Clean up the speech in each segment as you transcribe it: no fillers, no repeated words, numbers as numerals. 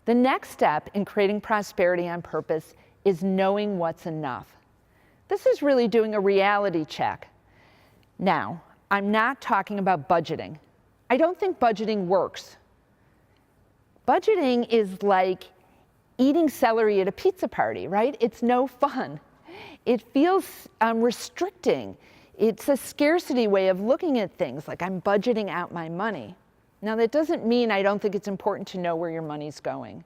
The next step in creating prosperity on purpose is knowing what's enough. This is really doing a reality check. Now, I'm not talking about budgeting. I don't think budgeting works. Budgeting is like eating celery at a pizza party, right? It's no fun. It feels restricting. It's a scarcity way of looking at things, like I'm budgeting out my money. Now, that doesn't mean I don't think it's important to know where your money's going.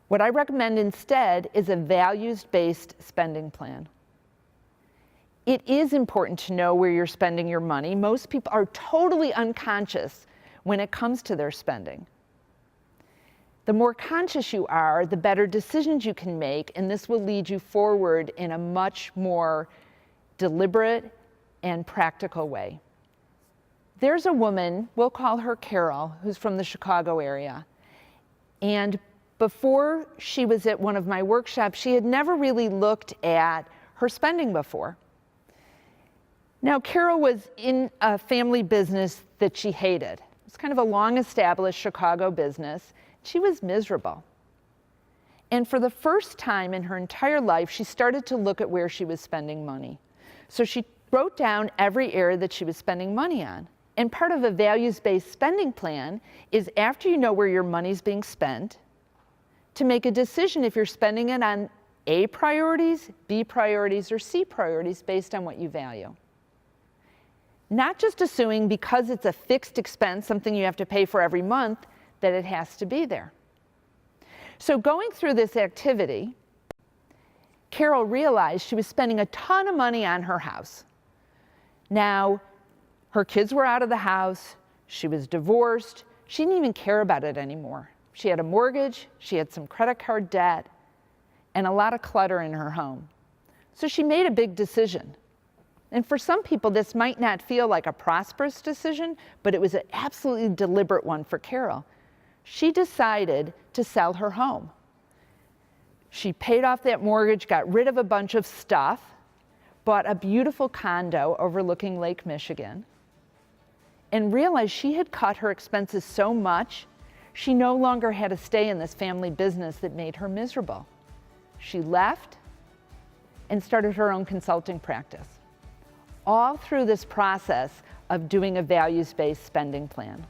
What I recommend instead is a values-based spending plan. It is important to know where you're spending your money. Most people are totally unconscious when it comes to their spending. The more conscious you are, the better decisions you can make, and this will lead you forward in a much more deliberate and practical way. There's a woman, we'll call her Carol, who's from the Chicago area. And before she was at one of my workshops, she had never really looked at her spending before. Now, Carol was in a family business that she hated. It was kind of a long-established Chicago business. She was miserable. And for the first time in her entire life, she started to look at where she was spending money. So she wrote down every area that she was spending money on. And part of a values-based spending plan is, after you know where your money's being spent, to make a decision if you're spending it on A priorities, B priorities, or C priorities based on what you value. Not just assuming because it's a fixed expense, something you have to pay for every month, that it has to be there. So going through this activity, Carol realized she was spending a ton of money on her house. Now, her kids were out of the house, she was divorced, she didn't even care about it anymore. She had a mortgage, she had some credit card debt, and a lot of clutter in her home. So she made a big decision. And for some people, this might not feel like a prosperous decision, but it was an absolutely deliberate one for Carol. She decided to sell her home. She paid off that mortgage, got rid of a bunch of stuff, bought a beautiful condo overlooking Lake Michigan, and realized she had cut her expenses so much, she no longer had to stay in this family business that made her miserable. She left and started her own consulting practice, all through this process of doing a values-based spending plan.